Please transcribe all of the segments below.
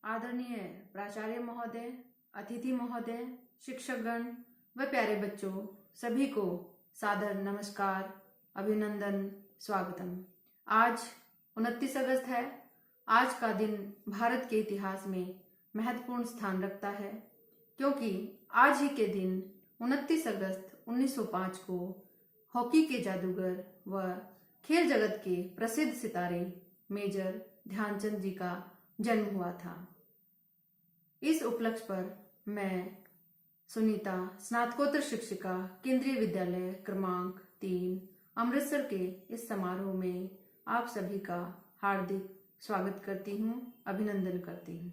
आदरणीय प्राचार्य महोदय, अतिथि महोदय, शिक्षकगण व प्यारे बच्चों, सभी को सादर नमस्कार, अभिनंदन, स्वागतम। आज 29 अगस्त है। आज का दिन भारत के इतिहास में महत्वपूर्ण स्थान रखता है, क्योंकि आज ही के दिन 29 अगस्त 1905 को हॉकी के जादूगर व खेल जगत के प्रसिद्ध सितारे मेजर ध्यानचंद जी का जन्म हुआ था। इस उपलक्ष्य पर मैं सुनीता, स्नातकोत्तर शिक्षिका, केंद्रीय विद्यालय क्रमांक 3 अमृतसर के इस समारोह में आप सभी का हार्दिक स्वागत करती हूँ, अभिनंदन करती हूँ।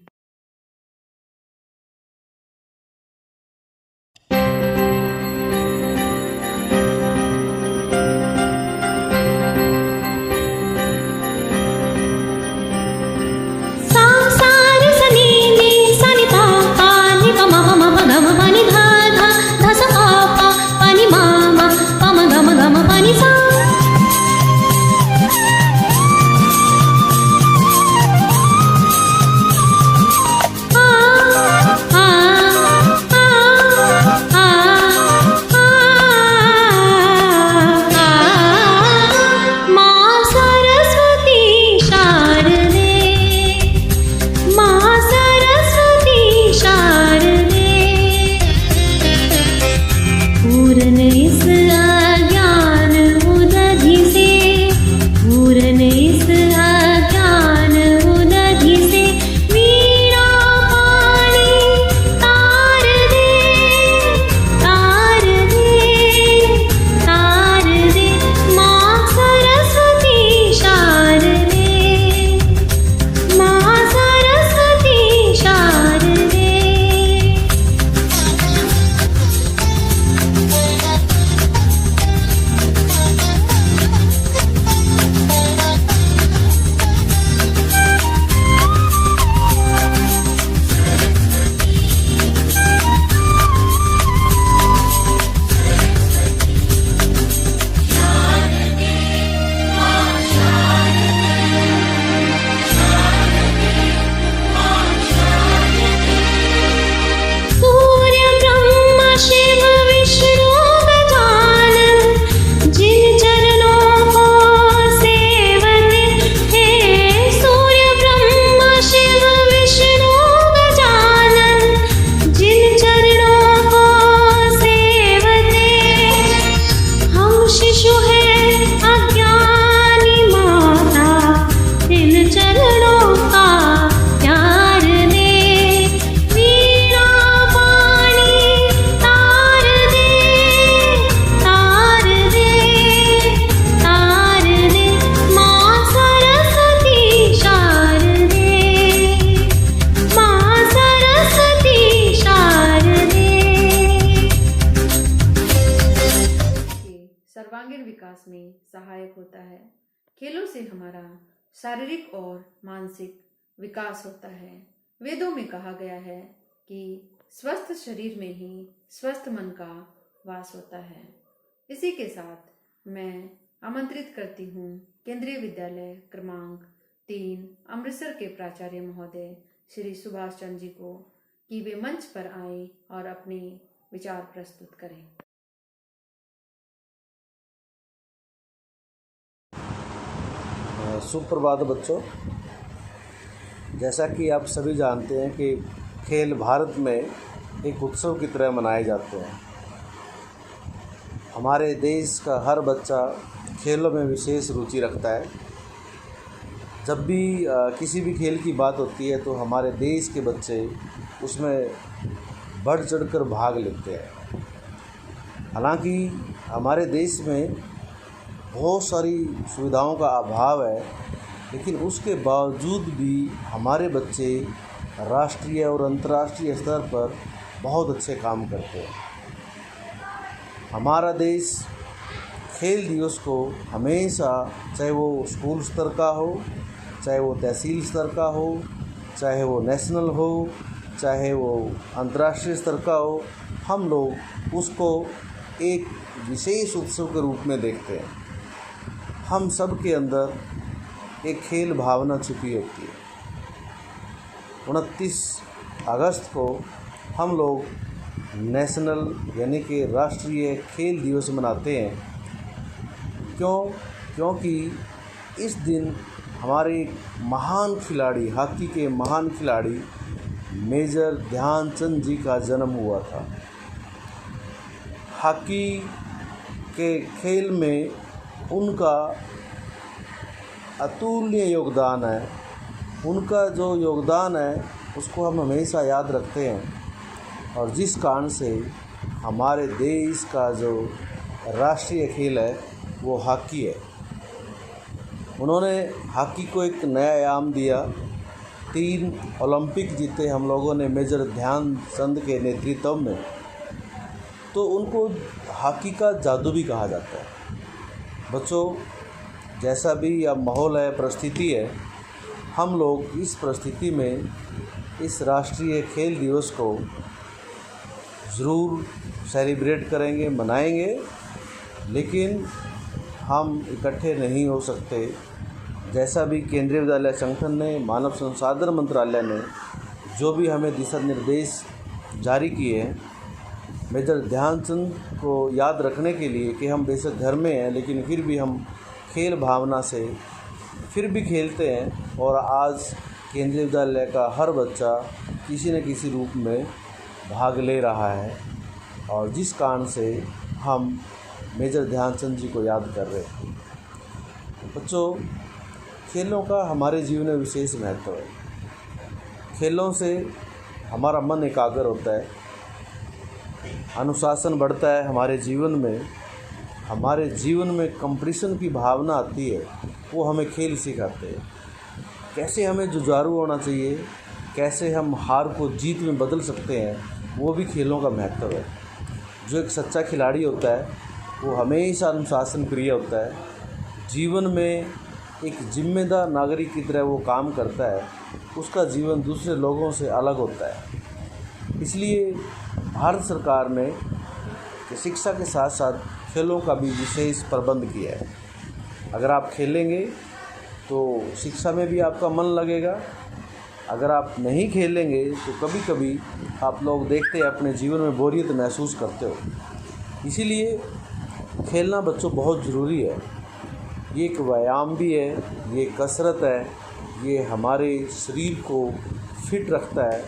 सर्वांगीण विकास में सहायक होता है। खेलों से हमारा शारीरिक और मानसिक विकास होता है। वेदों में कहा गया है कि स्वस्थ शरीर में ही स्वस्थ मन का वास होता है। इसी के साथ मैं आमंत्रित करती हूँ केंद्रीय विद्यालय क्रमांक 3 अमृतसर के प्राचार्य महोदय श्री सुभाष चंद्र जी को कि वे मंच पर आए और अपने विचार प्रस्तुत करें। सुप्रभात बच्चों, जैसा कि आप सभी जानते हैं कि खेल भारत में एक उत्सव की तरह मनाए जाते हैं। हमारे देश का हर बच्चा खेलों में विशेष रुचि रखता है। जब भी किसी भी खेल की बात होती है तो हमारे देश के बच्चे उसमें बढ़ चढ़कर भाग लेते हैं। हालांकि हमारे देश में बहुत सारी सुविधाओं का अभाव है, लेकिन उसके बावजूद भी हमारे बच्चे राष्ट्रीय और अंतर्राष्ट्रीय स्तर पर बहुत अच्छे काम करते हैं। हमारा देश खेल दिवस को हमेशा, चाहे वो स्कूल स्तर का हो, चाहे वो तहसील स्तर का हो, चाहे वो नेशनल हो, चाहे वो अंतर्राष्ट्रीय स्तर का हो, हम लोग उसको एक विशेष उत्सव के रूप में देखते हैं। हम सब के अंदर एक खेल भावना छुपी होती है। 29 अगस्त को हम लोग नेशनल यानी कि राष्ट्रीय खेल दिवस मनाते हैं। क्योंकि इस दिन हमारे महान खिलाड़ी, हॉकी के महान खिलाड़ी मेजर ध्यानचंद जी का जन्म हुआ था। हॉकी के खेल में उनका अतुल्य योगदान है। उनका जो योगदान है उसको हम हमेशा याद रखते हैं, और जिस कारण से हमारे देश का जो राष्ट्रीय खेल है वो हॉकी है। उन्होंने हॉकी को एक नया आयाम दिया। 3 ओलंपिक जीते हम लोगों ने मेजर ध्यानचंद के नेतृत्व में, तो उनको हॉकी का जादू भी कहा जाता है। बच्चों, जैसा भी अब माहौल है, परिस्थिति है, हम लोग इस परिस्थिति में इस राष्ट्रीय खेल दिवस को ज़रूर सेलिब्रेट करेंगे, मनाएंगे, लेकिन हम इकट्ठे नहीं हो सकते। जैसा भी केंद्रीय विद्यालय संगठन ने, मानव संसाधन मंत्रालय ने जो भी हमें दिशा निर्देश जारी किए हैं मेजर ध्यानचंद को याद रखने के लिए कि हम बेशक घर में हैं लेकिन फिर भी हम खेल भावना से फिर भी खेलते हैं, और आज केंद्रीय विद्यालय का हर बच्चा किसी न किसी रूप में भाग ले रहा है, और जिस कारण से हम मेजर ध्यानचंद जी को याद कर रहे हैं। बच्चों, खेलों का हमारे जीवन में विशेष महत्व है। खेलों से हमारा मन एकाग्र होता है, अनुशासन बढ़ता है हमारे जीवन में कंपटीशन की भावना आती है, वो हमें खेल सिखाते हैं। कैसे हमें जुझारू होना चाहिए, कैसे हम हार को जीत में बदल सकते हैं, वो भी खेलों का महत्व है। जो एक सच्चा खिलाड़ी होता है वो हमेशा अनुशासन प्रिय होता है, जीवन में एक जिम्मेदार नागरिक की तरह वो काम करता है, उसका जीवन दूसरे लोगों से अलग होता है। इसलिए भारत सरकार ने शिक्षा के साथ साथ खेलों का भी विशेष प्रबंध किया है। अगर आप खेलेंगे तो शिक्षा में भी आपका मन लगेगा, अगर आप नहीं खेलेंगे तो कभी कभी आप लोग देखते हैं अपने जीवन में बोरियत महसूस करते हो। इसीलिए खेलना बच्चों बहुत ज़रूरी है। ये एक व्यायाम भी है, ये कसरत है, ये हमारे शरीर को फिट रखता है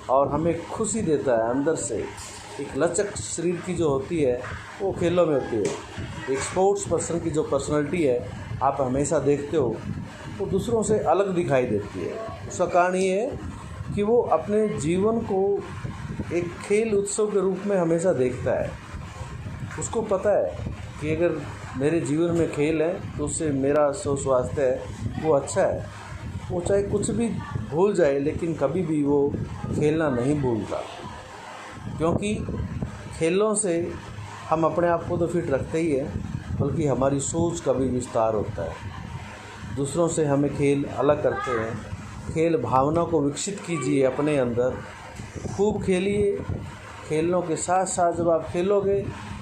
और हमें खुशी देता है अंदर से। एक लचक शरीर की जो होती है वो खेलों में होती है। एक स्पोर्ट्स पर्सन की जो पर्सनालिटी है आप हमेशा देखते हो वो दूसरों से अलग दिखाई देती है। उसका कारण ये है कि वो अपने जीवन को एक खेल उत्सव के रूप में हमेशा देखता है। उसको पता है कि अगर मेरे जीवन में खेल है तो उससे मेरा स्वास्थ्य है वो अच्छा है। वो चाहे कुछ भी भूल जाए लेकिन कभी भी वो खेलना नहीं भूलता, क्योंकि खेलों से हम अपने आप को तो फिट रखते ही हैं बल्कि हमारी सोच का भी विस्तार होता है। दूसरों से हमें खेल अलग करते हैं। खेल भावना को विकसित कीजिए अपने अंदर, खूब खेलिए। खेलों के साथ साथ जब आप खेलोगे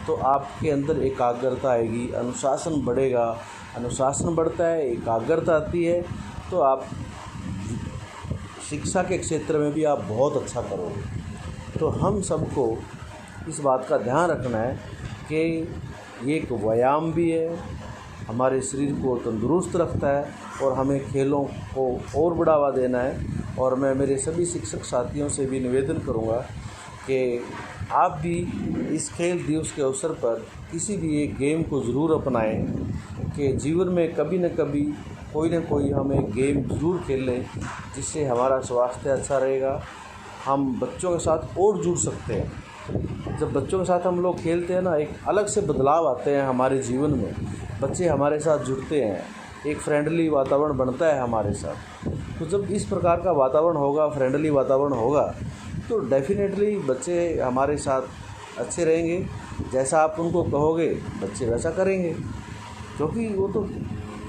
तो आपके अंदर एकाग्रता आएगी, अनुशासन बढ़ेगा। अनुशासन बढ़ता है, एकाग्रता आती है तो आप शिक्षा के क्षेत्र में भी आप बहुत अच्छा करोगे। तो हम सबको इस बात का ध्यान रखना है कि ये एक व्यायाम भी है, हमारे शरीर को तंदुरुस्त रखता है और हमें खेलों को और बढ़ावा देना है। और मैं मेरे सभी शिक्षक साथियों से भी निवेदन करूँगा कि आप भी इस खेल दिवस के अवसर पर किसी भी एक गेम को ज़रूर अपनाएं, कि जीवन में कभी न कभी कोई न कोई हम एक गेम ज़रूर खेल लें जिससे हमारा स्वास्थ्य अच्छा रहेगा। हम बच्चों के साथ और जुड़ सकते हैं। जब बच्चों के साथ हम लोग खेलते हैं ना, एक अलग से बदलाव आते हैं हमारे जीवन में। बच्चे हमारे साथ जुड़ते हैं, एक फ्रेंडली वातावरण बनता है हमारे साथ। तो जब इस प्रकार का वातावरण होगा, फ्रेंडली वातावरण होगा, तो डेफिनेटली बच्चे हमारे साथ अच्छे रहेंगे। जैसा आप उनको कहोगे बच्चे वैसा करेंगे, क्योंकि वो तो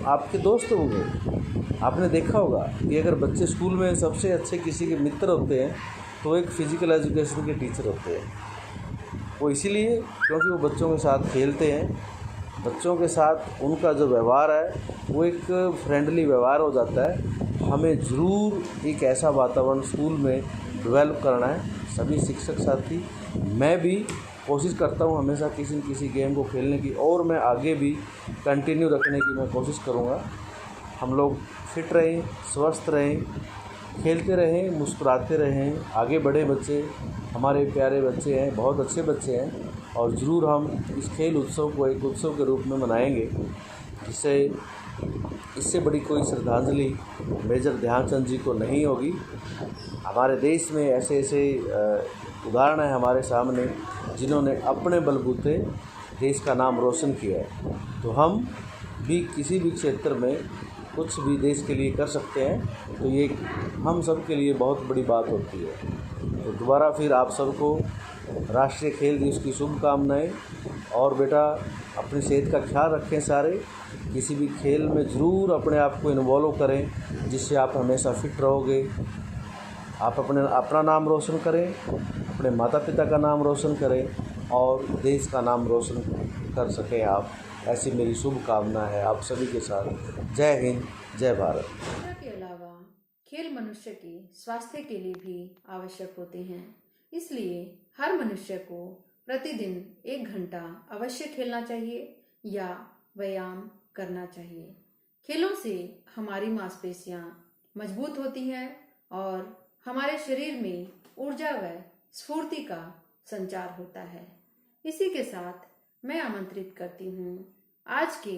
आपके दोस्त होंगे। आपने देखा होगा कि अगर बच्चे स्कूल में सबसे अच्छे किसी के मित्र होते हैं तो एक फ़िज़िकल एजुकेशन के टीचर होते हैं। वो इसीलिए क्योंकि वो बच्चों के साथ खेलते हैं, बच्चों के साथ उनका जो व्यवहार है वो एक फ्रेंडली व्यवहार हो जाता है हमें ज़रूर एक ऐसा वातावरण स्कूल में डेवलप करना है। सभी शिक्षक साथी, मैं भी कोशिश करता हूँ हमेशा किसी न किसी गेम को खेलने की, और मैं आगे भी कंटिन्यू रखने की मैं कोशिश करूँगा। हम लोग फिट रहें, स्वस्थ रहें, खेलते रहें, मुस्कुराते रहें, आगे बढ़े बच्चे, हमारे प्यारे बच्चे हैं, बहुत अच्छे बच्चे हैं, और ज़रूर हम इस खेल उत्सव को एक उत्सव के रूप में मनाएंगे, जिससे इससे बड़ी कोई श्रद्धांजलि मेजर ध्यानचंद जी को नहीं होगी। हमारे देश में ऐसे ऐसे उदाहरण हैं हमारे सामने जिन्होंने अपने बलबूते देश का नाम रोशन किया है। तो हम भी किसी भी क्षेत्र में कुछ भी देश के लिए कर सकते हैं, तो ये हम सब के लिए बहुत बड़ी बात होती है। तो दोबारा फिर आप सबको राष्ट्रीय खेल दिवस की शुभकामनाएं। और बेटा, अपनी सेहत का ख्याल रखें सारे, किसी भी खेल में ज़रूर अपने आप को इन्वॉल्व करें, जिससे आप हमेशा फिट रहोगे। आप अपना नाम रोशन करें, अपने माता पिता का नाम रोशन करें, और देश का नाम रोशन कर सकें आप। ऐसी मेरी शुभकामना है आप सभी के साथ। जय हिंद, जय भारत। के अलावा खेल मनुष्य के स्वास्थ्य के लिए भी आवश्यक होते हैं, इसलिए हर मनुष्य को प्रतिदिन 1 घंटा अवश्य खेलना चाहिए या व्यायाम करना चाहिए। खेलों से हमारी मांसपेशियां मजबूत होती हैं और हमारे शरीर में ऊर्जा व स्फूर्ति का संचार होता है। इसी के साथ मैं आमंत्रित करती हूँ आज के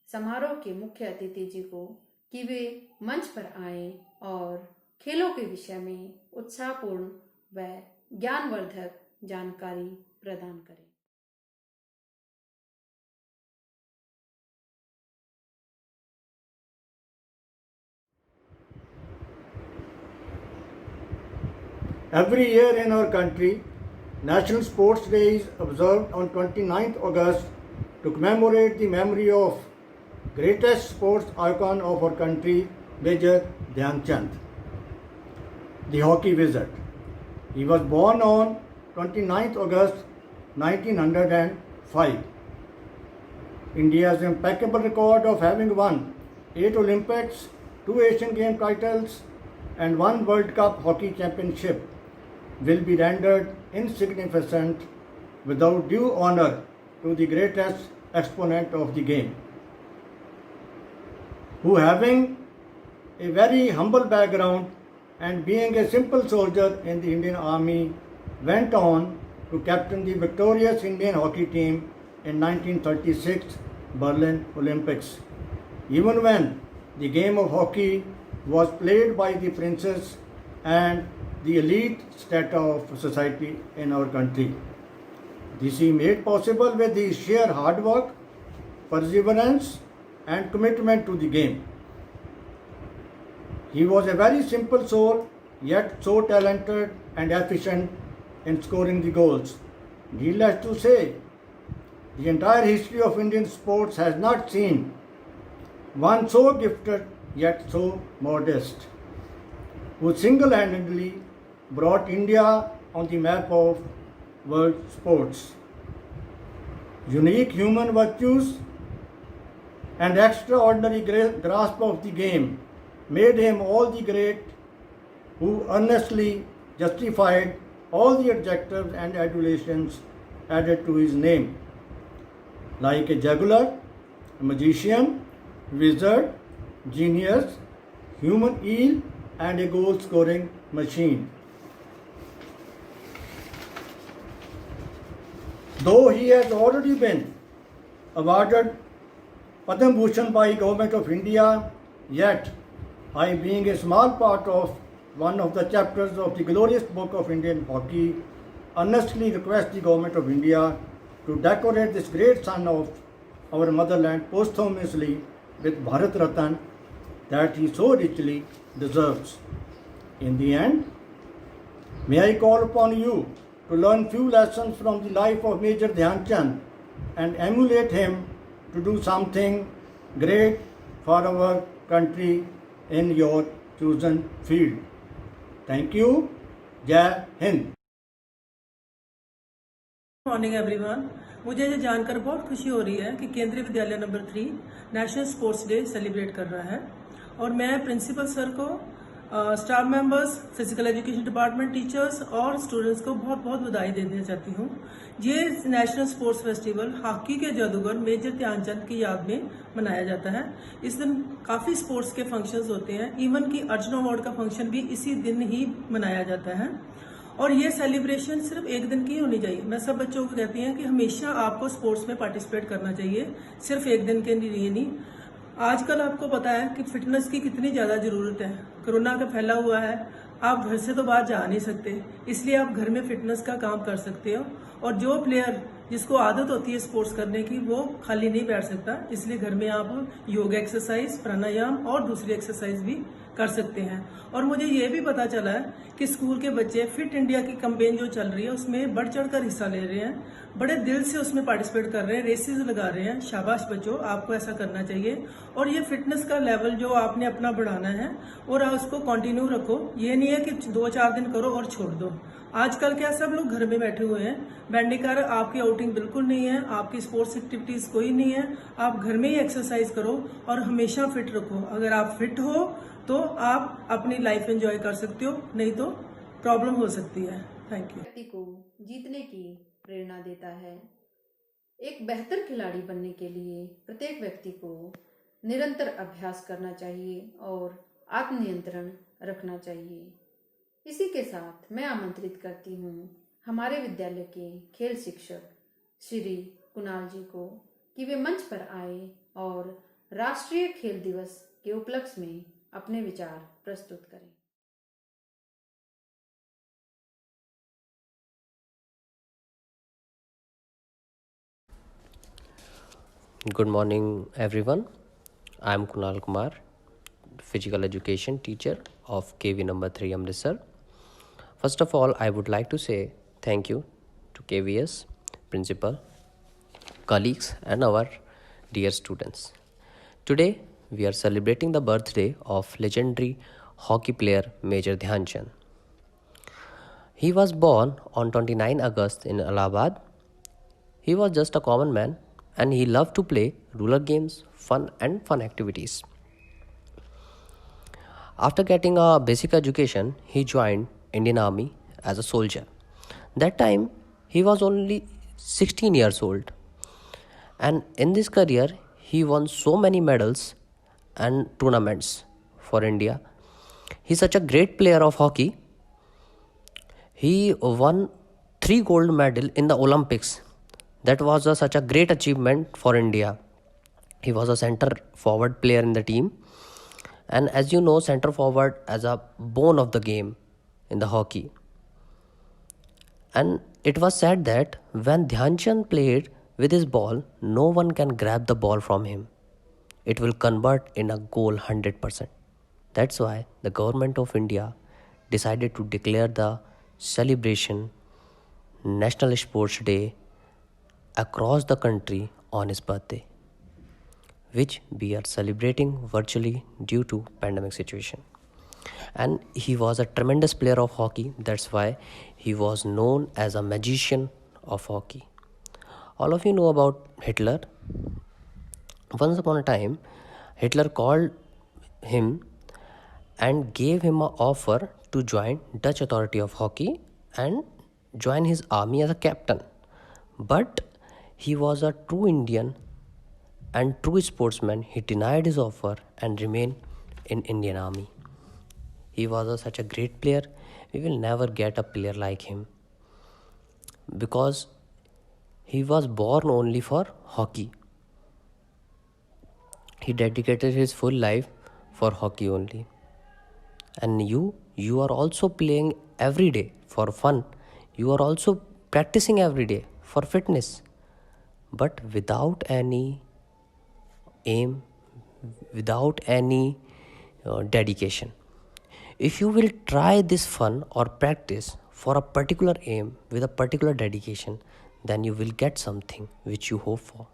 समारोह के मुख्य अतिथि जी को कि वे मंच पर आएं और खेलों के विषय में उत्साहपूर्ण व ज्ञानवर्धक जानकारी प्रदान करें। Every year in our country, National Sports Day is observed on 29th August to commemorate the memory of greatest sports icon of our country, Major Dhyan Chand, the hockey wizard. He was born on 29th August 1905. India's impeccable record of having won 8 Olympics, 2 Asian Games titles, and 1 World Cup Hockey Championship will be rendered insignificant without due honor to the greatest exponent of the game, who, having a very humble background and being a simple soldier in the Indian Army, went on to captain the victorious Indian hockey team in 1936 Berlin Olympics, even when the game of hockey was played by the princes and the elite strata of society in our country. This he made possible with his sheer hard work, perseverance, and commitment to the game. He was a very simple soul, yet so talented and efficient in scoring the goals. Needless to say, the entire history of Indian sports has not seen one so gifted yet so modest, who single-handedly brought India on the map of world sports. Unique human virtues and extraordinary grasp of the game made him all the great who earnestly justified all the adjectives and adulations added to his name, like a juggler, a magician, wizard, genius, human eel, and a goal-scoring machine. Though he has already been awarded Padma Bhushan by Government of India, yet I, being a small part of one of the chapters of the glorious book of Indian hockey, earnestly request the Government of India to decorate this great son of our motherland posthumously with Bharat Ratan that he so richly deserves. In the end, may I call upon you to learn few lessons from the life of Major Dhyan Chand and emulate him to do something great for our country in your chosen field. Thank you. Jai Hind. Morning everyone. मुझे ये जानकर बहुत खुशी हो रही है कि केंद्रीय विद्यालय number 3 national sports day celebrate कर रहा है और मैं प्रिंसिपल सर को, staff members, physical education department teachers और स्टूडेंट्स को बहुत बहुत बधाई देना चाहती हूँ। ये नेशनल स्पोर्ट्स फेस्टिवल हॉकी के जादूगर मेजर ध्यानचंद की याद में मनाया जाता है। इस दिन काफ़ी स्पोर्ट्स के फंक्शंस होते हैं, इवन कि अर्जुन अवार्ड का फंक्शन भी इसी दिन ही मनाया जाता है। और ये सेलिब्रेशन सिर्फ एक दिन की होनी चाहिए। मैं सब बच्चों को कहती हैं कि हमेशा आपको स्पोर्ट्स में पार्टिसिपेट करना चाहिए, सिर्फ एक दिन के लिए नहीं। आजकल आपको पता है कि फिटनेस की कितनी ज़्यादा ज़रूरत है। कोरोना का फैला हुआ है, आप घर से तो बाहर जा नहीं सकते, इसलिए आप घर में फिटनेस का काम कर सकते हो। और जो प्लेयर जिसको आदत होती है स्पोर्ट्स करने की, वो खाली नहीं बैठ सकता, इसलिए घर में आप योगा एक्सरसाइज, प्राणायाम और दूसरी एक्सरसाइज भी कर सकते हैं। और मुझे ये भी पता चला है कि स्कूल के बच्चे फिट इंडिया की कैंपेन जो चल रही है उसमें बढ़ चढ़ कर हिस्सा ले रहे हैं, बड़े दिल से उसमें पार्टिसिपेट कर रहे हैं, रेसेस लगा रहे हैं। शाबाश बच्चों, आपको ऐसा करना चाहिए। और ये फिटनेस का लेवल जो आपने अपना बढ़ाना है और आप उसको कंटिन्यू रखो। ये नहीं है कि 2-4 दिन करो और छोड़ दो। आजकल क्या सब लोग घर में बैठे हुए हैं, बेंडिकार आपकी आउटिंग बिल्कुल नहीं है, आपकी स्पोर्ट्स एक्टिविटीज कोई नहीं है। आप घर में ही एक्सरसाइज करो और हमेशा फिट रखो। अगर आप फिट हो तो आप अपनी लाइफ एंजॉय कर सकते हो, नहीं तो प्रॉब्लम हो सकती है। Thank you. व्यक्ति को जीतने की प्रेरणा देता है। एक बेहतर खिलाड़ी बनने के लिए प्रत्येक व्यक्ति को निरंतर अभ्यास करना चाहिए और आत्मनियंत्रण रखना चाहिए। इसी के साथ मैं आमंत्रित करती हूँ हमारे विद्यालय के खेल शिक्षक श्री कुणाल जी को कि वे मंच पर आए और राष्ट्रीय खेल दिवस के उपलक्ष्य में अपने विचार प्रस्तुत करें। Good morning, everyone. I am Kunal Kumar, physical education teacher of KV number 3 Amritsar. First of all, I would like to say thank you to KVS, principal, colleagues, and our dear students. Today, we are celebrating the birthday of legendary hockey player Major Dhyanchand. He was born on 29 August in Allahabad. He was just a common man and he loved to play rural games, fun activities. After getting a basic education, he joined Indian Army as a soldier. That time, he was only 16 years old. And in this career, he won so many medals and tournaments for India. He's such a great player of hockey. He won 3 gold medals in the Olympics. That was such a great achievement for India. He was a center forward player in the team. And as you know, center forward as a bone of the game in the hockey. And it was said that when Dhyanchand played with his ball, no one can grab the ball from him. It will convert in a goal 100%. That's why the government of India decided to declare the celebration National Sports Day across the country on his birthday, which we are celebrating virtually due to pandemic situation. And he was a tremendous player of hockey. That's why he was known as a magician of hockey. All of you know about Hitler. Once upon a time, Hitler called him and gave him an offer to join Dutch Authority of Hockey and join his army as a captain. But he was a true Indian and true sportsman. He denied his offer and remained in Indian Army. He was such a great player. We will never get a player like him because he was born only for hockey. He dedicated his full life for hockey only. And you are also playing every day for fun. You are also practicing every day for fitness, but without any aim, without any dedication. If you will try this fun or practice for a particular aim with a particular dedication, then you will get something which you hope for.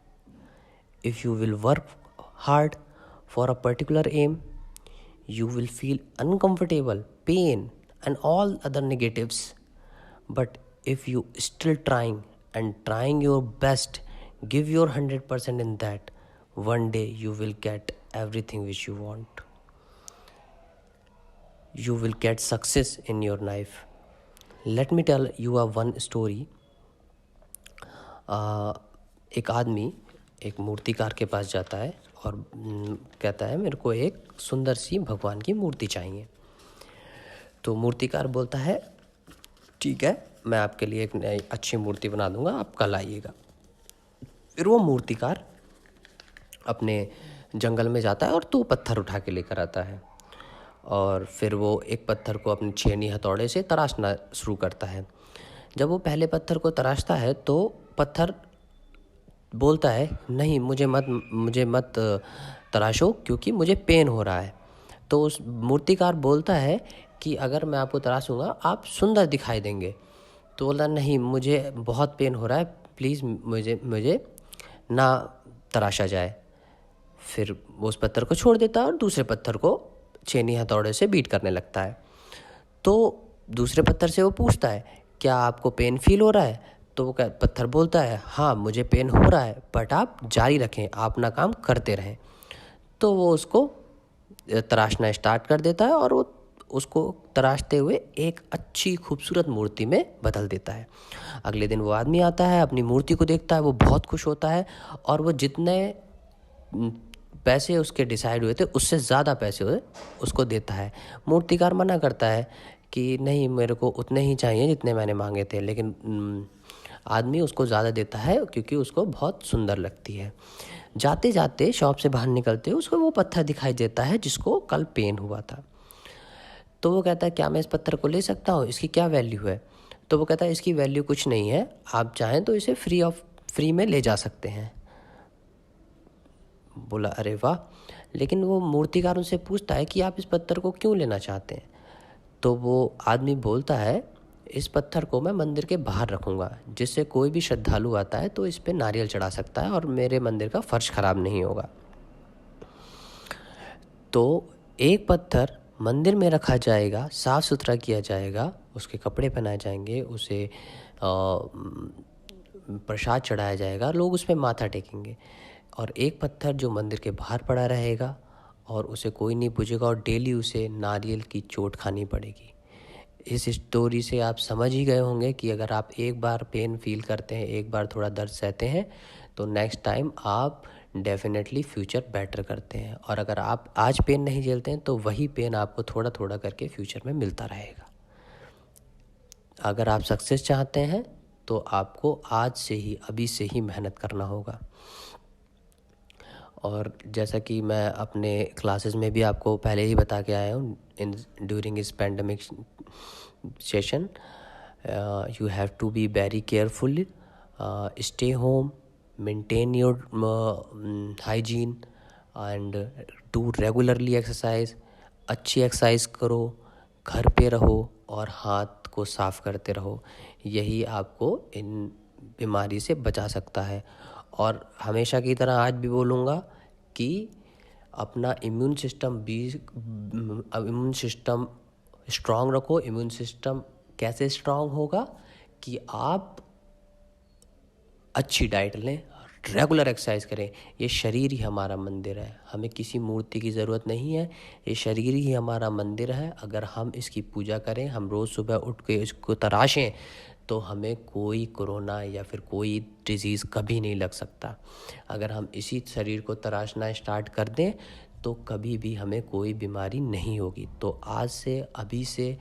If you will work hard for a particular aim, you will feel uncomfortable, pain, and all other negatives. But if you still trying your best, give your 100% in that, one day you will get everything which you want. you will get success in your life. Let me tell you a one story. एक आदमी एक मूर्तिकार के पास जाता है और कहता है मेरे को एक सुंदर सी भगवान की मूर्ति चाहिए। तो मूर्तिकार बोलता है ठीक है, मैं आपके लिए एक नई अच्छी मूर्ति बना दूंगा, आप कल आइएगा। फिर वो मूर्तिकार अपने जंगल में जाता है और 2 पत्थर उठा के लेकर आता है और फिर वो एक पत्थर को अपनी छेनी हथौड़े से तराशना शुरू करता है। जब वो पहले पत्थर को तराशता है तो पत्थर बोलता है नहीं, मुझे मत तराशो क्योंकि मुझे पेन हो रहा है। तो उस मूर्तिकार बोलता है कि अगर मैं आपको तराशूँगा आप सुंदर दिखाई देंगे। तो बोला नहीं, मुझे बहुत पेन हो रहा है, प्लीज़ मुझे ना तराशा जाए। फिर वो उस पत्थर को छोड़ देता है और दूसरे पत्थर को छेनी हथौड़े से बीट करने लगता है। तो दूसरे पत्थर से वो पूछता है क्या आपको पेन फील हो रहा है? तो वो पत्थर बोलता है हाँ मुझे पेन हो रहा है, बट आप जारी रखें, आप अपना काम करते रहें। तो वो उसको तराशना स्टार्ट कर देता है और वो उसको तराशते हुए एक अच्छी खूबसूरत मूर्ति में बदल देता है। अगले दिन वो आदमी आता है, अपनी मूर्ति को देखता है, वो बहुत खुश होता है और वो जितने पैसे उसके डिसाइड हुए थे उससे ज़्यादा पैसे उसको देता है। मूर्तिकार मना करता है कि नहीं, मेरे को उतने ही चाहिए जितने मैंने मांगे थे, लेकिन आदमी उसको ज़्यादा देता है क्योंकि उसको बहुत सुंदर लगती है। जाते जाते शॉप से बाहर निकलते उसको वो पत्थर दिखाई देता है जिसको कल पेन हुआ था। तो वो कहता है क्या मैं इस पत्थर को ले सकता हूँ, इसकी क्या वैल्यू है? तो वो कहता है इसकी वैल्यू कुछ नहीं है, आप चाहें तो इसे फ्री में ले जा सकते हैं। बोला अरे वाह। लेकिन वो मूर्तिकार उनसे पूछता है कि आप इस पत्थर को क्यों लेना चाहते हैं? तो वो आदमी बोलता है इस पत्थर को मैं मंदिर के बाहर रखूँगा, जिससे कोई भी श्रद्धालु आता है तो इस पे नारियल चढ़ा सकता है और मेरे मंदिर का फर्श ख़राब नहीं होगा। तो एक पत्थर मंदिर में रखा जाएगा, साफ़ सुथरा किया जाएगा, उसके कपड़े पहनाए जाएंगे, उसे प्रसाद चढ़ाया जाएगा, लोग उस पर माथा टेकेंगे। और एक पत्थर जो मंदिर के बाहर पड़ा रहेगा और उसे कोई नहीं पूछेगा और डेली उसे नारियल की चोट खानी पड़ेगी। इस स्टोरी से आप समझ ही गए होंगे कि अगर आप एक बार पेन फील करते हैं, एक बार थोड़ा दर्द सहते हैं, तो नेक्स्ट टाइम आप डेफिनेटली फ्यूचर बेटर करते हैं। और अगर आप आज पेन नहीं झेलते हैं तो वही पेन आपको थोड़ा थोड़ा करके फ्यूचर में मिलता रहेगा। अगर आप सक्सेस चाहते हैं तो आपको आज से ही, अभी से ही मेहनत करना होगा। और जैसा कि मैं अपने क्लासेस में भी आपको पहले ही बता के आया हूँ, ड्यूरिंग इस pandemic session you have to be very careful, stay home, maintain your hygiene and do regularly exercise। अच्छी एक्सरसाइज करो, घर पे रहो और हाथ को साफ़ करते रहो, यही आपको इन बीमारी से बचा सकता है। और हमेशा की तरह आज भी बोलूँगा कि अपना इम्यून सिस्टम स्ट्रॉन्ग रखो। इम्यून सिस्टम कैसे स्ट्रॉन्ग होगा कि आप अच्छी डाइट लें, रेगुलर एक्सरसाइज करें। ये शरीर ही हमारा मंदिर है, हमें किसी मूर्ति की ज़रूरत नहीं है, ये शरीर ही हमारा मंदिर है। अगर हम इसकी पूजा करें, हम रोज़ सुबह उठ के इसको तराशें, तो हमें कोई कोरोना या फिर कोई डिज़ीज़ कभी नहीं लग सकता। अगर हम इसी शरीर को तराशना स्टार्ट कर दें तो कभी भी हमें कोई बीमारी नहीं होगी। तो आज से, अभी से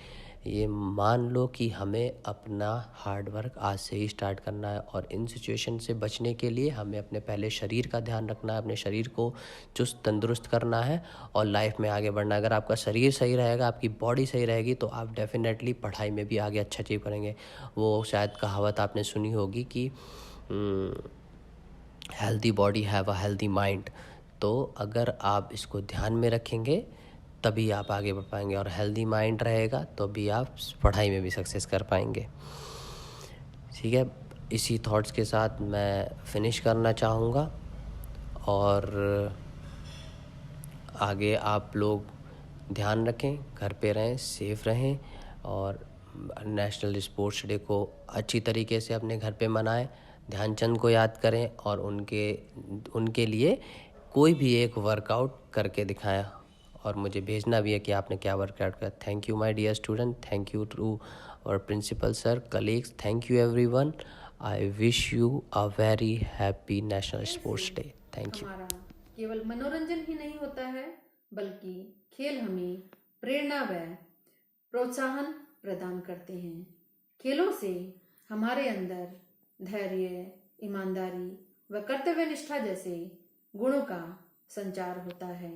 ये मान लो कि हमें अपना हार्ड वर्क आज से ही स्टार्ट करना है। और इन सिचुएशन से बचने के लिए हमें अपने पहले शरीर का ध्यान रखना है, अपने शरीर को चुस्त तंदुरुस्त करना है और लाइफ में आगे बढ़ना है। अगर आपका शरीर सही रहेगा, आपकी बॉडी सही रहेगी, तो आप डेफिनेटली पढ़ाई में भी आगे अच्छा अचीव करेंगे। वो शायद कहावत आपने सुनी होगी कि healthy body have a healthy mind. तो अगर आप इसको ध्यान में रखेंगे तभी आप आगे बढ़ पाएंगे, और हेल्दी माइंड रहेगा तो भी आप पढ़ाई में भी सक्सेस कर पाएंगे। ठीक है, इसी थॉट्स के साथ मैं फिनिश करना चाहूँगा। और आगे आप लोग ध्यान रखें, घर पे रहें, सेफ रहें और नेशनल स्पोर्ट्स डे को अच्छी तरीके से अपने घर पे मनाएं। ध्यानचंद को याद करें और उनके लिए कोई भी एक वर्कआउट करके दिखाएं। और मुझे भेजना भी है कि आपने क्या वर्कआउट किया। Thank you my dear student, thank you to our principal sir, colleagues, thank you everyone. I wish you a very happy national sports day. Thank you. हमारा केवल मनोरंजन ही नहीं होता है, बल्कि खेल हमें प्रेरणा व प्रोत्साहन प्रदान करते हैं। खेलों से हमारे अंदर धैर्य, ईमानदारी व कर्तव्य निष्ठा जैसे गुणों का संचार होता है।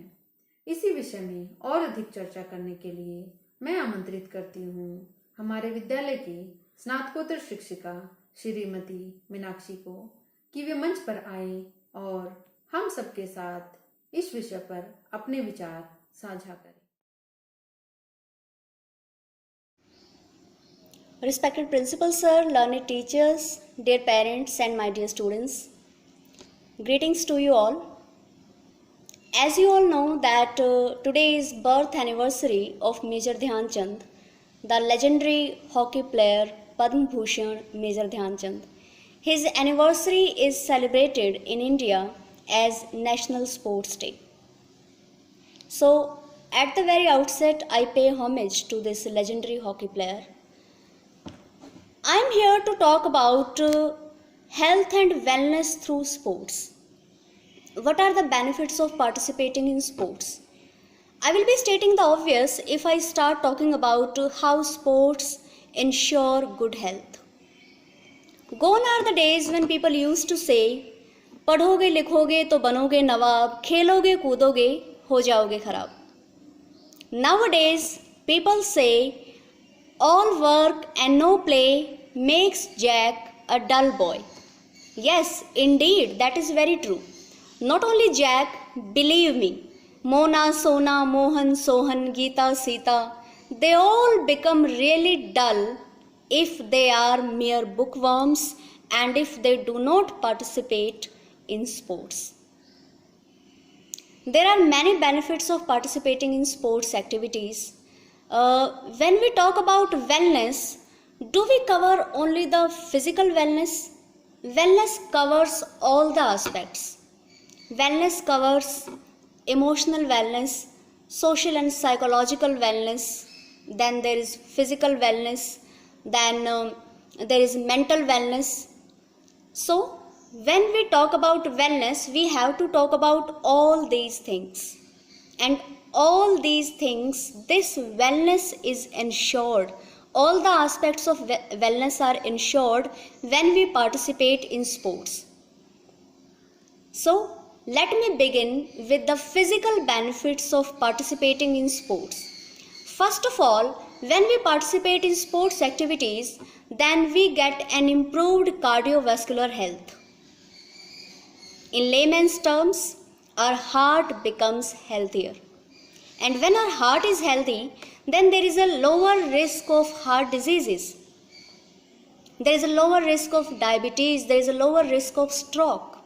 इसी विषय में और अधिक चर्चा करने के लिए मैं आमंत्रित करती हूँ हमारे विद्यालय की स्नातकोत्तर शिक्षिका श्रीमती मीनाक्षी को कि वे मंच पर आए और हम सबके साथ इस विषय पर अपने विचार साझा करें। Respected Principal Sir, learned teachers, dear parents and my dear students, greetings to you all. As you all know that today is birth anniversary of Major Dhyan Chand, the legendary hockey player Padma Bhushan Major Dhyan Chand. His anniversary is celebrated in India as National Sports Day. So, at the very outset, I pay homage to this legendary hockey player. I am here to talk about health and wellness through sports. What are the benefits of participating in sports? I will be stating the obvious if I start talking about how sports ensure good health. Gone are the days when people used to say, पढ़ोगे लिखोगे तो बनोगे नवाब, खेलोगे कूदोगे हो जाओगे खराब. Nowadays, people say, all work and no play makes Jack a dull boy. Yes, indeed, that is very true. Not only Jack, believe me, Mona, Sona, Mohan, Sohan, Geeta, Sita, they all become really dull if they are mere bookworms and if they do not participate in sports. There are many benefits of participating in sports activities. When we talk about wellness, do we cover only the physical wellness? Wellness covers all the aspects. Wellness covers emotional wellness, social and psychological wellness, then there is physical wellness, then there is mental wellness. So, when we talk about wellness, we have to talk about all these things. And all these things, this wellness is ensured. All the aspects of wellness are ensured when we participate in sports. So, let me begin with the physical benefits of participating in sports. First of all, when we participate in sports activities, then we get an improved cardiovascular health. In layman's terms, our heart becomes healthier. And when our heart is healthy, then there is a lower risk of heart diseases. There is a lower risk of diabetes, there is a lower risk of stroke.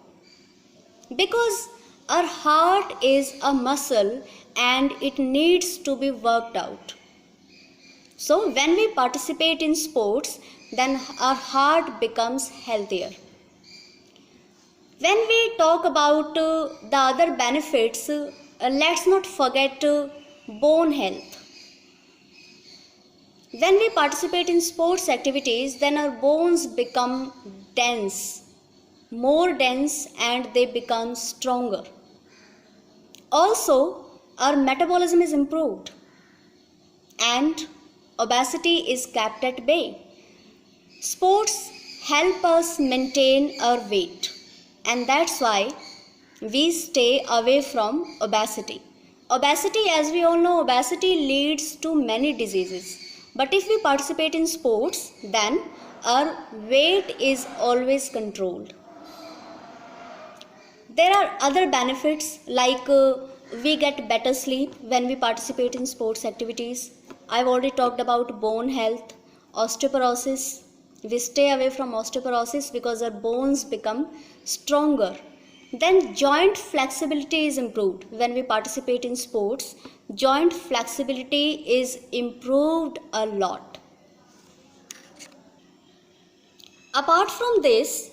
Because our heart is a muscle and it needs to be worked out. So when we participate in sports, then our heart becomes healthier. When we talk about the other benefits, let's not forget bone health. When we participate in sports activities, then our bones become dense, more dense, and they become stronger. Also, our metabolism is improved and obesity is kept at bay. Sports help us maintain our weight, and that's why we stay away from obesity. Obesity, as we all know, obesity leads to many diseases. But if we participate in sports, then our weight is always controlled. There are other benefits like we get better sleep when we participate in sports activities. I've already talked about bone health, osteoporosis. We stay away from osteoporosis because our bones become stronger. Then joint flexibility is improved when we participate in sports. Joint flexibility is improved a lot. Apart from this,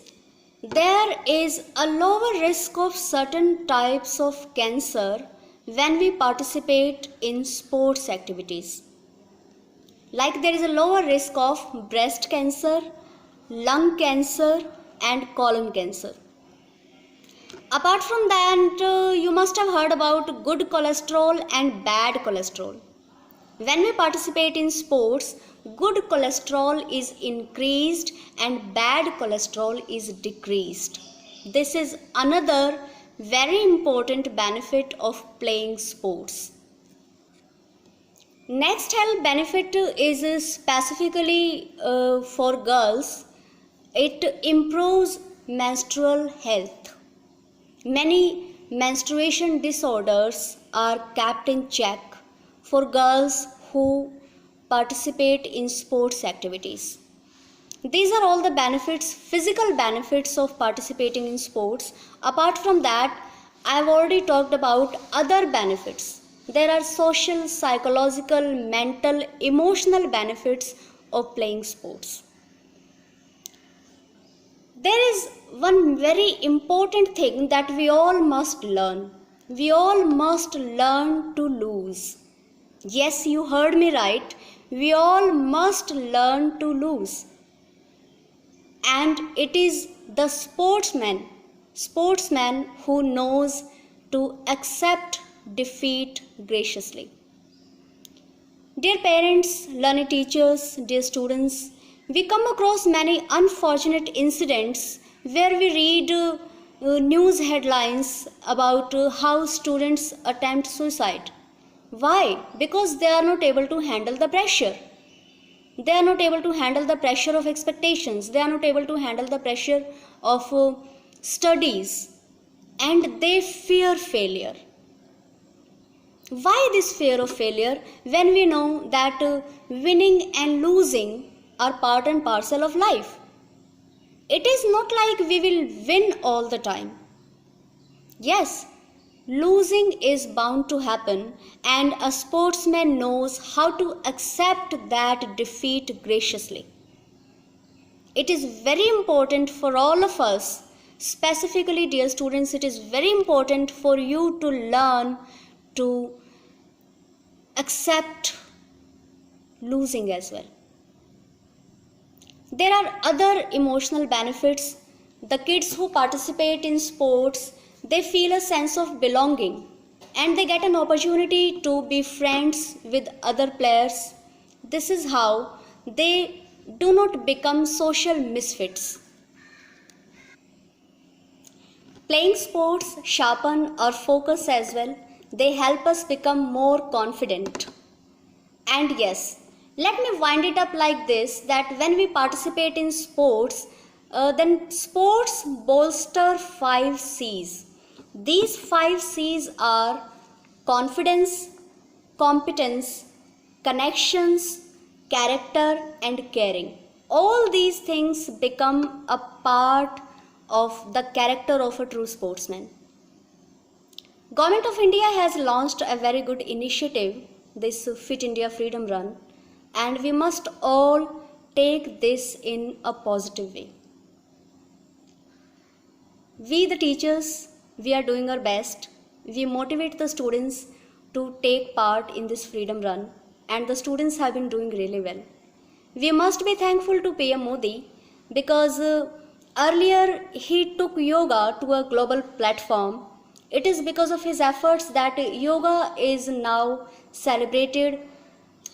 there is a lower risk of certain types of cancer when we participate in sports activities. Like there is a lower risk of breast cancer, lung cancer, and colon cancer. Apart from that, you must have heard about good cholesterol and bad cholesterol. When we participate in sports, good cholesterol is increased and bad cholesterol is decreased. This is another very important benefit of playing sports. Next health benefit is specifically for girls. It improves menstrual health. Many menstruation disorders are kept in check for girls who participate in sports activities. These are all the benefits, physical benefits of participating in sports. Apart from that, I have already talked about other benefits. There are social, psychological, mental, emotional benefits of playing sports. There is one very important thing that we all must learn. We all must learn to lose. Yes, you heard me right. We all must learn to lose. And it is the sportsman who knows to accept defeat graciously. Dear parents, learning teachers, dear students, we come across many unfortunate incidents where we read news headlines about how students attempt suicide. Why? Because they are not able to handle the pressure. They are not able to handle the pressure of expectations. They are not able to handle the pressure of studies. And they fear failure. Why this fear of failure when we know that winning and losing are part and parcel of life? It is not like we will win all the time. Yes, losing is bound to happen, and a sportsman knows how to accept that defeat graciously. It is very important for all of us, specifically dear students, it is very important for you to learn to accept losing as well. There are other emotional benefits. The kids who participate in sports, they feel a sense of belonging and they get an opportunity to be friends with other players. This is how they do not become social misfits. Playing sports sharpen our focus as well. They help us become more confident. And yes, let me wind it up like this, that when we participate in sports, then sports bolster 5 C's. These 5 C's are confidence, competence, connections, character and caring. All these things become a part of the character of a true sportsman. Government of India has launched a very good initiative, this Fit India Freedom Run, and we must all take this in a positive way. We the teachers, we are doing our best. We motivate the students to take part in this freedom run, and the students have been doing really well. We must be thankful to PM Modi because earlier he took yoga to a global platform. It is because of his efforts that yoga is now celebrated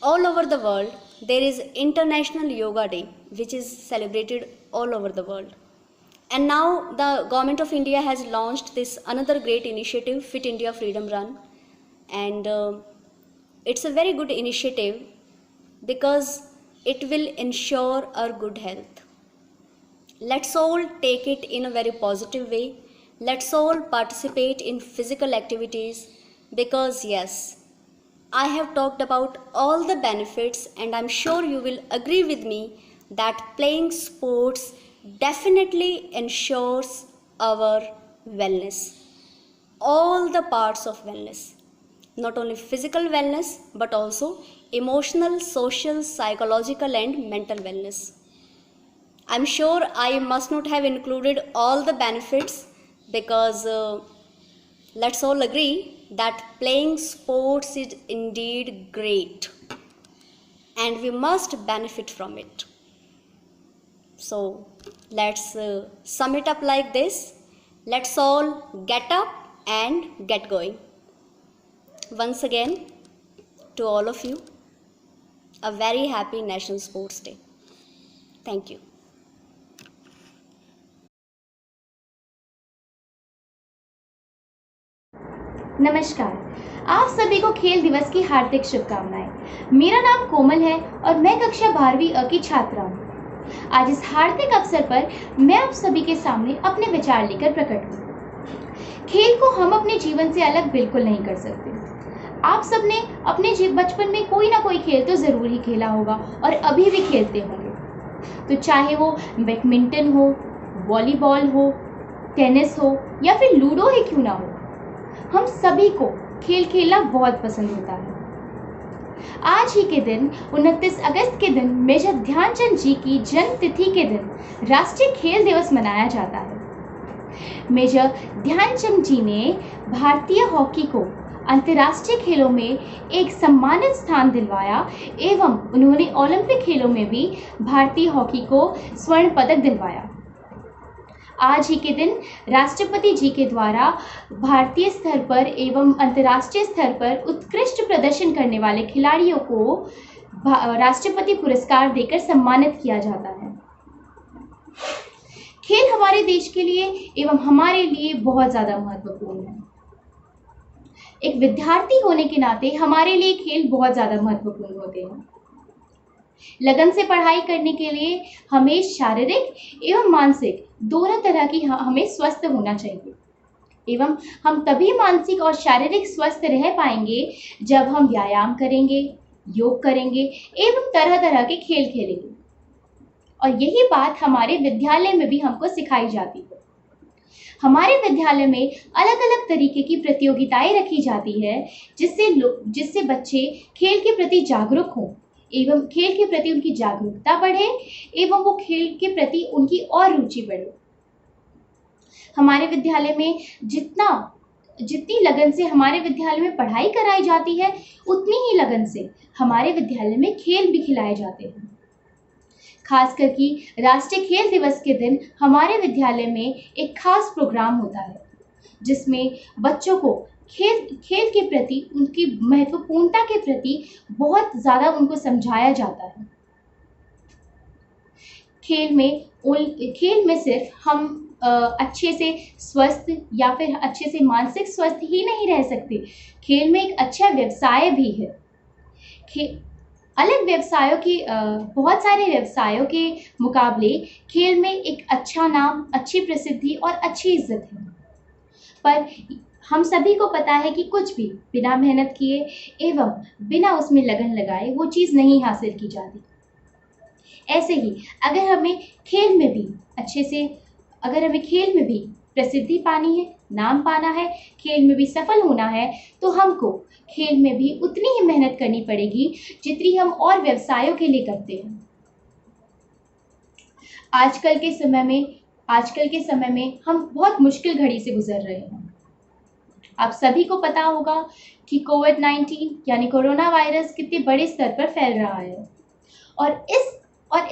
all over the world. There is International Yoga Day, which is celebrated all over the world. And now the Government of India has launched this another great initiative, Fit India Freedom Run. And it's a very good initiative because it will ensure our good health. Let's all take it in a very positive way. Let's all participate in physical activities because yes, I have talked about all the benefits and I'm sure you will agree with me that playing sports definitely ensures our wellness. All the parts of wellness. Not only physical wellness but also emotional, social, psychological and mental wellness. I'm sure I must not have included all the benefits because let's all agree that playing sports is indeed great and we must benefit from it. So let's sum it up like this. Let's all get up and get going. Once again, to all of you, a very happy National Sports Day. Thank you. नमस्कार, आप सभी को खेल दिवस की हार्दिक शुभकामनाएं। मेरा नाम कोमल है और मैं कक्षा 12वीं अ की छात्रा हूँ। आज इस हार्दिक अवसर पर मैं आप सभी के सामने अपने विचार लेकर प्रकट हूँ। खेल को हम अपने जीवन से अलग बिल्कुल नहीं कर सकते। आप सबने अपने बचपन में कोई ना कोई खेल तो ज़रूर ही खेला होगा और अभी भी खेलते होंगे। तो चाहे वो बैडमिंटन हो, वॉलीबॉल हो, टेनिस हो या फिर लूडो ही क्यों ना हो, हम सभी को खेल खेलना बहुत पसंद होता है। आज ही के दिन 29 अगस्त के दिन मेजर ध्यानचंद जी की जन्म तिथि के दिन राष्ट्रीय खेल दिवस मनाया जाता है। मेजर ध्यानचंद जी ने भारतीय हॉकी को अंतर्राष्ट्रीय खेलों में एक सम्मानित स्थान दिलवाया एवं उन्होंने ओलंपिक खेलों में भी भारतीय हॉकी को स्वर्ण पदक दिलवाया। आज ही के दिन राष्ट्रपति जी के द्वारा भारतीय स्तर पर एवं अंतर्राष्ट्रीय स्तर पर उत्कृष्ट प्रदर्शन करने वाले खिलाड़ियों को राष्ट्रपति पुरस्कार देकर सम्मानित किया जाता है। खेल हमारे देश के लिए एवं हमारे लिए बहुत ज़्यादा महत्वपूर्ण है। एक विद्यार्थी होने के नाते हमारे लिए खेल बहुत ज़्यादा महत्वपूर्ण होते हैं। लगन से पढ़ाई करने के लिए हमें शारीरिक एवं मानसिक दोनों तरह की हमें स्वस्थ होना चाहिए एवं हम तभी मानसिक और शारीरिक स्वस्थ रह पाएंगे जब हम व्यायाम करेंगे, योग करेंगे एवं तरह तरह के खेल खेलेंगे। और यही बात हमारे विद्यालय में भी हमको सिखाई जाती है। हमारे विद्यालय में अलग अलग तरीके की प्रतियोगिताएं रखी जाती है जिससे बच्चे खेल के प्रति जागरूक हों एवं खेल के प्रति उनकी जागरूकता बढ़े एवं वो खेल के प्रति उनकी और रुचि बढ़े। हमारे विद्यालय में जितनी लगन से हमारे विद्यालय में पढ़ाई कराई जाती है, उतनी ही लगन से हमारे विद्यालय में खेल भी खिलाए जाते हैं। खासकर कि राष्ट्रीय खेल दिवस के दिन हमारे विद्यालय में एक खास प्रोग्राम होता है जिसमें बच्चों को खेल के प्रति उनकी महत्वपूर्णता के प्रति बहुत ज़्यादा उनको समझाया जाता है। खेल में सिर्फ हम अच्छे से स्वस्थ या फिर अच्छे से मानसिक स्वस्थ ही नहीं रह सकते, खेल में एक अच्छा व्यवसाय भी है। अलग व्यवसायों की बहुत सारे व्यवसायों के मुकाबले खेल में एक अच्छा नाम, अच्छी प्रसिद्धि और अच्छी इज्जत है। पर हम सभी को पता है कि कुछ भी बिना मेहनत किए एवं बिना उसमें लगन लगाए वो चीज़ नहीं हासिल की जाती। ऐसे ही अगर हमें खेल में भी प्रसिद्धि पानी है, नाम पाना है, खेल में भी सफल होना है, तो हमको खेल में भी उतनी ही मेहनत करनी पड़ेगी जितनी हम और व्यवसायों के लिए करते हैं। आजकल के समय में हम बहुत मुश्किल घड़ी से गुजर रहे हैं। आप सभी को पता होगा कि कोविड-19 यानी कोरोना वायरस कितने बड़े स्तर पर फैल रहा है और इस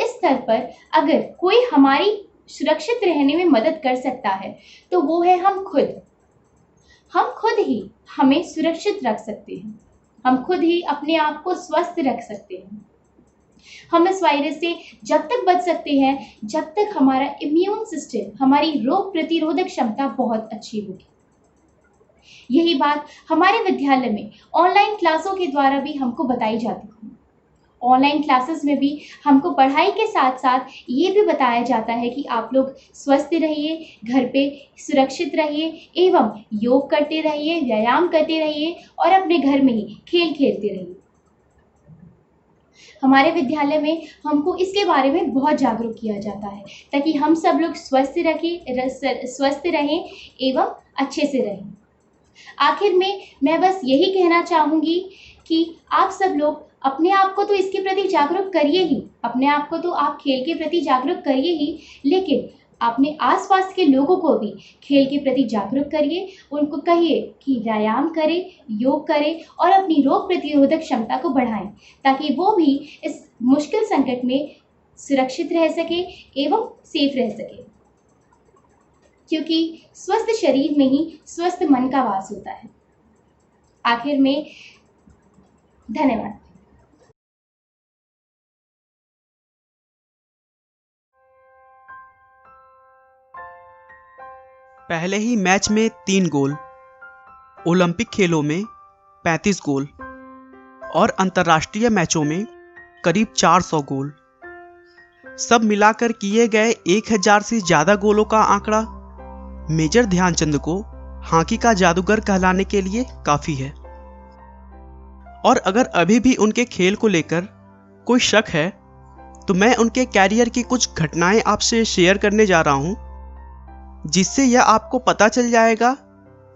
स्तर पर अगर कोई हमारी सुरक्षित रहने में मदद कर सकता है तो वो है हम खुद ही हमें सुरक्षित रख सकते हैं। हम खुद ही अपने आप को स्वस्थ रख सकते हैं। हम इस वायरस से जब तक बच सकते हैं जब तक हमारा इम्यून सिस्टम, हमारी रोग प्रतिरोधक क्षमता बहुत अच्छी होगी। यही बात हमारे विद्यालय में ऑनलाइन क्लासों के द्वारा भी हमको बताई जाती है। ऑनलाइन क्लासेस में भी हमको पढ़ाई के साथ साथ ये भी बताया जाता है कि आप लोग स्वस्थ रहिए, घर पे सुरक्षित रहिए एवं योग करते रहिए, व्यायाम करते रहिए और अपने घर में ही खेल खेलते रहिए। हमारे विद्यालय में हमको इसके बारे में बहुत जागरूक किया जाता है ताकि हम सब लोग स्वस्थ रहें एवं अच्छे से रहें। आखिर में मैं बस यही कहना चाहूँगी कि आप सब लोग अपने आप को तो इसके प्रति जागरूक करिए ही, अपने आप को तो आप खेल के प्रति जागरूक करिए ही, लेकिन अपने आसपास के लोगों को भी खेल के प्रति जागरूक करिए, उनको कहिए कि व्यायाम करें, योग करें और अपनी रोग प्रतिरोधक क्षमता को बढ़ाएं, ताकि वो भी इस मुश्किल संकट में सुरक्षित रह सके एवं सेफ रह सके, क्योंकि स्वस्थ शरीर में ही स्वस्थ मन का वास होता है। आखिर में धन्यवाद। पहले ही मैच में 3 गोल, ओलंपिक खेलों में 35 गोल और अंतर्राष्ट्रीय मैचों में करीब 400 गोल, सब मिलाकर किए गए 1000 से ज़्यादा गोलों का आंकड़ा मेजर ध्यानचंद को हॉकी का जादूगर कहलाने के लिए काफ़ी है। और अगर अभी भी उनके खेल को लेकर कोई शक है तो मैं उनके कैरियर की कुछ घटनाएं आपसे शेयर करने जा रहा हूं, जिससे यह आपको पता चल जाएगा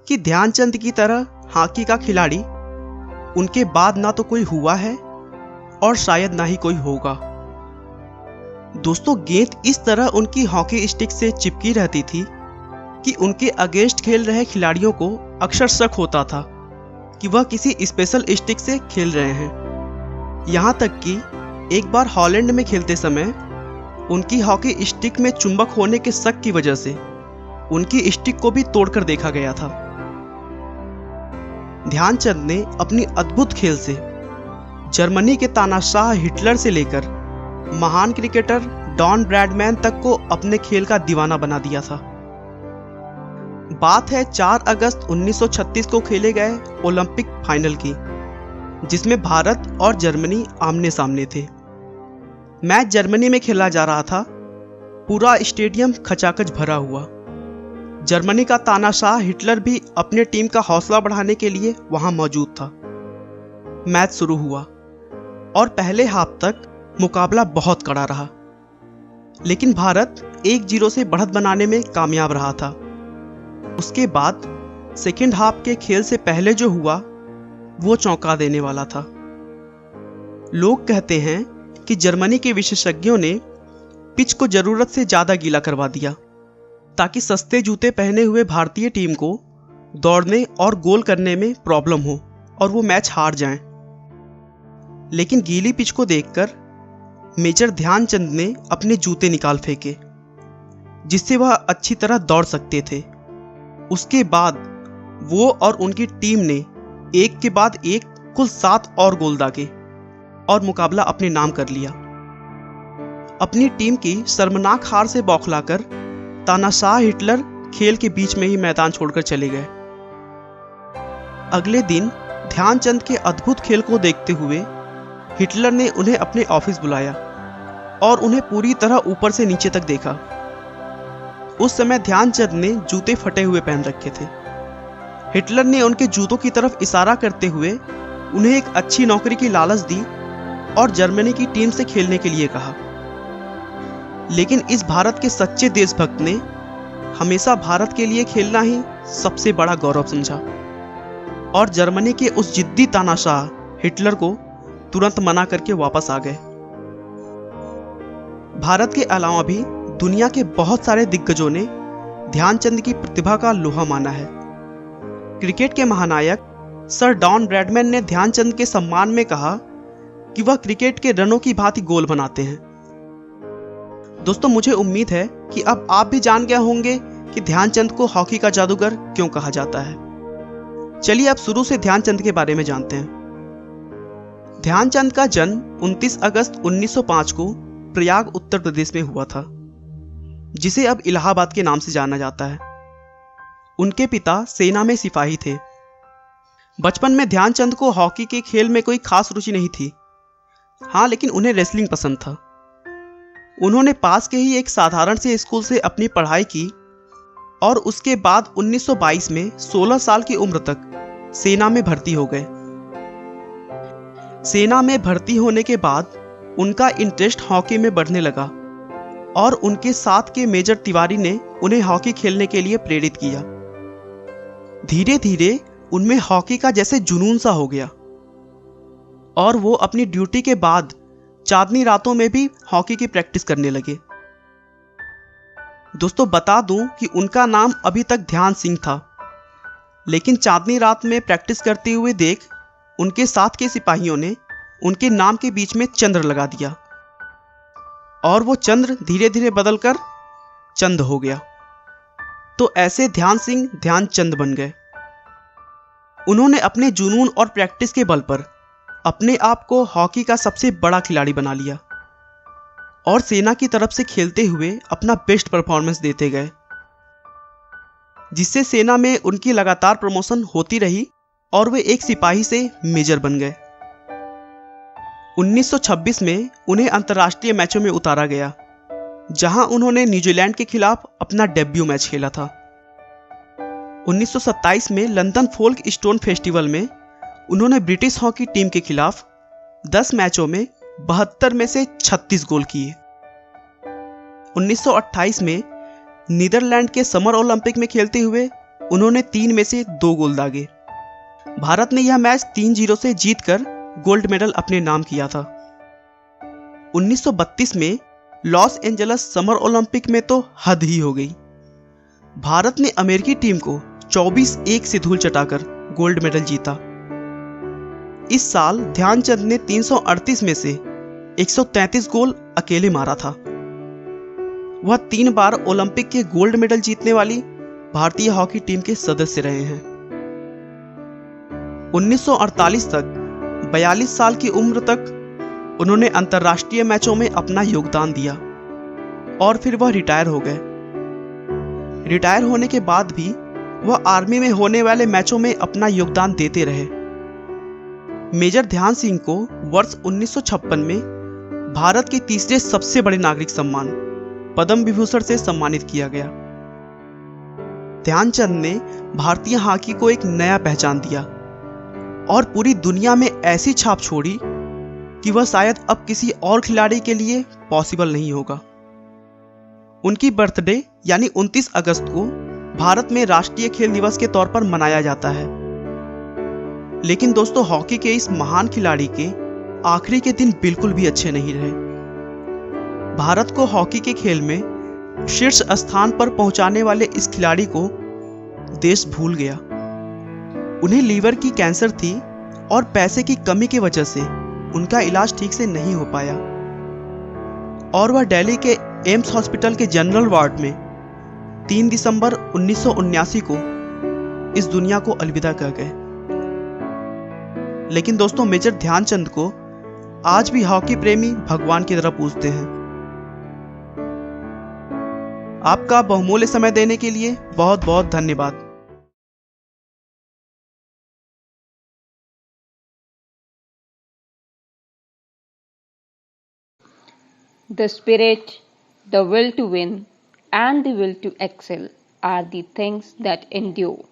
कि ध्यानचंद की तरह हॉकी का खिलाड़ी उनके बाद ना तो कोई हुआ है और शायद ना ही कोई होगा। दोस्तों, गेंद इस तरह उनकी हॉकी स्टिक से चिपकी रहती थी कि उनके अगेंस्ट खेल रहे खिलाड़ियों को अक्सर शक होता था कि वह किसी स्पेशल स्टिक से खेल रहे हैं। यहाँ तक कि एक बार हॉलैंड में खेलते समय उनकी हॉकी स्टिक में चुंबक होने के शक की वजह से उनकी स्टिक को भी तोड़कर देखा गया था। ध्यानचंद ने अपनी अद्भुत खेल से जर्मनी के तानाशाह हिटलर से लेकर महान क्रिकेटर डॉन ब्रैडमैन तक को अपने खेल का दीवाना बना दिया था। बात है 4 अगस्त 1936 को खेले गए ओलंपिक फाइनल की, जिसमें भारत और जर्मनी आमने सामने थे। मैच जर्मनी में खेला जा रहा था। पूरा स्टेडियम खचाखच भरा हुआ। जर्मनी का तानाशाह हिटलर भी अपने टीम का हौसला बढ़ाने के लिए वहां मौजूद था। मैच शुरू हुआ और पहले हाफ तक मुकाबला बहुत कड़ा रहा, लेकिन भारत 1-0 से बढ़त बनाने में कामयाब रहा था। उसके बाद सेकेंड हाफ के खेल से पहले जो हुआ वो चौंका देने वाला था। लोग कहते हैं कि जर्मनी के विशेषज्ञों ने पिच को जरूरत से ज्यादा गीला करवा दिया ताकि सस्ते जूते पहने हुए भारतीय टीम को दौड़ने और गोल करने में प्रॉब्लम हो और वो मैच हार जाएं। लेकिन गीली पिच को देखकर मेजर ध्यानचंद ने अपने जूते निकाल फेंके, जिससे वह अच्छी तरह दौड़ सकते थे। उसके बाद वो और उनकी टीम ने एक के बाद एक कुल 7 और गोल दागे और मुकाबला अपने नाम कर लिया। अपनी टीम की शर्मनाक हार से बौखलाकर तानाशाह हिटलर खेल के बीच में ही मैदान छोड़कर चले गए। अगले दिन ध्यानचंद के अद्भुत खेल को देखते हुए हिटलर ने उन्हें अपने ऑफिस बुलाया और उन्हें पूरी तरह ऊपर से नीचे तक देखा। उस समय ध्यानचंद ने जूते फटे हुए पहन रखे थे। हिटलर ने उनके जूतों की तरफ इशारा करते हुए उन्हें एक अच्छी नौकरी की लालच दी और जर्मनी की टीम से खेलने के लिए कहा। लेकिन इस भारत के सच्चे देशभक्त ने हमेशा भारत के लिए खेलना ही सबसे बड़ा गौरव समझा और जर्मनी के उस जिद्दी तानाशाह हिटलर को तुरंत मना करके वापस आ गए। भारत के अलावा भी दुनिया के बहुत सारे दिग्गजों ने ध्यानचंद की प्रतिभा का लोहा माना है। क्रिकेट के महानायक सर डॉन ब्रैडमैन ने ध्यानचंद के सम्मान में कहा कि वह क्रिकेट के रनों की भांति गोल बनाते हैं। दोस्तों, मुझे उम्मीद है कि अब आप भी जान गए होंगे कि ध्यानचंद को हॉकी का जादूगर क्यों कहा जाता है। चलिए अब शुरू से ध्यानचंद के बारे में जानते हैं। ध्यानचंद का जन्म 29 अगस्त 1905 को प्रयाग उत्तर प्रदेश में हुआ था, जिसे अब इलाहाबाद के नाम से जाना जाता है। उनके पिता सेना में सिपाही थे। बचपन में ध्यानचंद को हॉकी के खेल में कोई खास रुचि नहीं थी। हाँ, लेकिन उन्हें रेसलिंग पसंद था। उन्होंने पास के ही एक साधारण से स्कूल से अपनी पढ़ाई की और उसके बाद 1922 में 16 साल की उम्र तक सेना में भर्ती हो गए। सेना में भर्ती होने के बाद उनका इंटरेस्ट हॉकी में बढ़ने लगा और उनके साथ के मेजर तिवारी ने उन्हें हॉकी खेलने के लिए प्रेरित किया। धीरे धीरे उनमें हॉकी का जैसे जुनून सा हो गया और वो अपनी ड्यूटी के बाद चांदनी रातों में भी हॉकी की प्रैक्टिस करने लगे। दोस्तों बता दूं कि उनका नाम अभी तक ध्यान सिंह था, लेकिन चांदनी रात में प्रैक्टिस करते हुए देख उनके साथ के सिपाहियों ने उनके नाम के बीच में चंद्र लगा दिया और वो चंद्र धीरे धीरे बदलकर चंद हो गया। तो ऐसे ध्यान सिंह ध्यानचंद बन गए। उन्होंने अपने जुनून और प्रैक्टिस के बल पर अपने आप को हॉकी का सबसे बड़ा खिलाड़ी बना लिया और सेना की तरफ से खेलते हुए अपना बेस्ट परफॉर्मेंस देते गए, जिससे सेना में उनकी लगातार प्रमोशन होती रही और वे एक सिपाही से मेजर बन गए। 1926 में उन्हें अंतर्राष्ट्रीय मैचों में उतारा गया, जहां उन्होंने न्यूजीलैंड के खिलाफ अपना डेब्यू मैच खेला था। 1927 में लंदन फोल्क स्टोन फेस्टिवल में उन्होंने ब्रिटिश हॉकी टीम के खिलाफ 10 मैचों में 72 में से 36 गोल किए। 1928 में नीदरलैंड के समर ओलंपिक में खेलते हुए उन्होंने 3 में से 2 गोल दागे। भारत ने यह मैच 3-0 से जीतकर गोल्ड मेडल अपने नाम किया था। 1932 में लॉस एंजलस समर ओलंपिक में तो हद ही हो गई। भारत ने अमेरिकी टीम को 24-1 से धूल चटाकर गोल्ड मेडल जीता। इस साल ध्यानचंद ने 338 में से 133 गोल अकेले मारा था। वह 3 बार ओलंपिक के गोल्ड मेडल जीतने वाली भारतीय हॉकी टीम के सदस्य रहे हैं। 1948 तक 42 साल की उम्र तक उन्होंने अंतर्राष्ट्रीय मैचों में अपना योगदान दिया और फिर वह रिटायर हो गए। रिटायर होने के बाद भी वह आर्मी में होने वाले मैचों में अपना योगदान देते रहे। मेजर ध्यान सिंह को वर्ष 1956 में भारत के तीसरे सबसे बड़े नागरिक सम्मान पद्म विभूषण से सम्मानित किया गया। ध्यानचंद ने भारतीय हॉकी को एक नया पहचान दिया और पूरी दुनिया में ऐसी छाप छोड़ी कि वह शायद अब किसी और खिलाड़ी के लिए पॉसिबल नहीं होगा। उनकी बर्थडे यानी 29 अगस्त को भारत में राष्ट्रीय खेल दिवस के तौर पर मनाया जाता है। लेकिन दोस्तों हॉकी के इस महान खिलाड़ी के आखिरी के दिन बिल्कुल भी अच्छे नहीं रहे। भारत को हॉकी के खेल में शीर्ष स्थान पर पहुंचाने वाले इस खिलाड़ी को देश भूल गया। उन्हें लीवर की कैंसर थी और पैसे की कमी की वजह से उनका इलाज ठीक से नहीं हो पाया और वह दिल्ली के एम्स हॉस्पिटल के जनरल वार्ड में 3 दिसंबर 1979 को इस दुनिया को अलविदा कह गए। लेकिन दोस्तों मेजर ध्यानचंद को आज भी हॉकी प्रेमी भगवान की तरह पूजते हैं। आपका बहुमूल्य समय देने के लिए बहुत बहुत धन्यवाद। The spirit, the will to win, and the will to excel are the things that endure.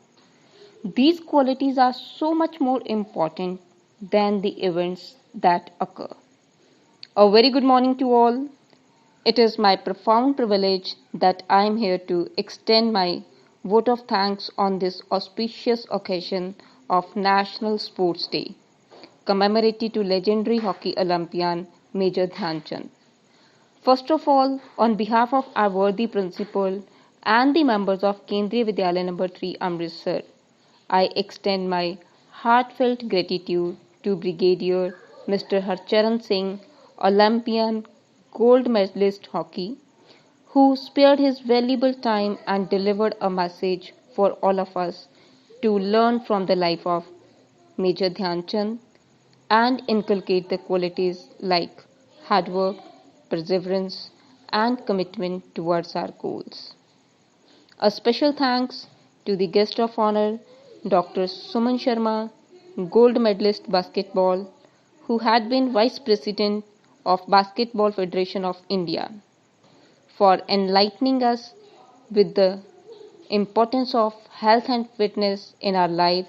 These qualities are so much more important than the events that occur. A very good morning to all. It is my profound privilege that I am here to extend my vote of thanks on this auspicious occasion of National Sports Day, commemorating to legendary hockey Olympian Major Dhyanchand. First of all, on behalf of our worthy principal and the members of Kendriya Vidyalaya No. 3 Amritsar, I extend my heartfelt gratitude to Brigadier Mr. Harcharan Singh, Olympian gold medalist hockey, who spared his valuable time and delivered a message for all of us to learn from the life of Major Dhyanchand and inculcate the qualities like hard work, perseverance, and commitment towards our goals. A special thanks to the guest of honor, Dr. Suman Sharma, gold medalist basketball, who had been Vice President of Basketball Federation of India, for enlightening us with the importance of health and fitness in our life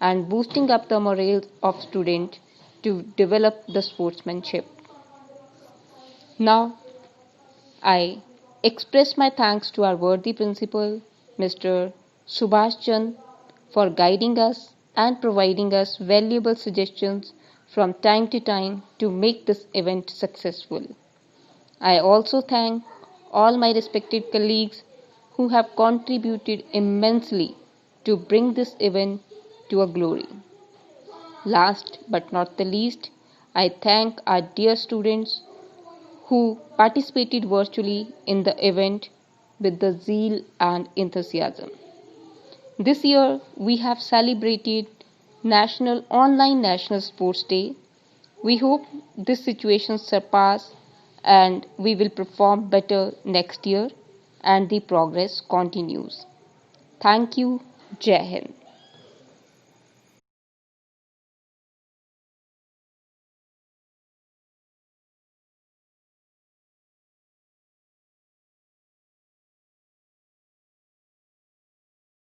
and boosting up the morale of students to develop the sportsmanship. Now, I express my thanks to our worthy principal, Mr. Subhash Chand, for guiding us and providing us valuable suggestions from time to time to make this event successful. I also thank all my respected colleagues who have contributed immensely to bring this event to a glory. Last but not the least, I thank our dear students who participated virtually in the event with the zeal and enthusiasm. This year, we have celebrated Online National Sports Day. We hope this situation surpass and we will perform better next year and the progress continues. Thank you. Jai Hind.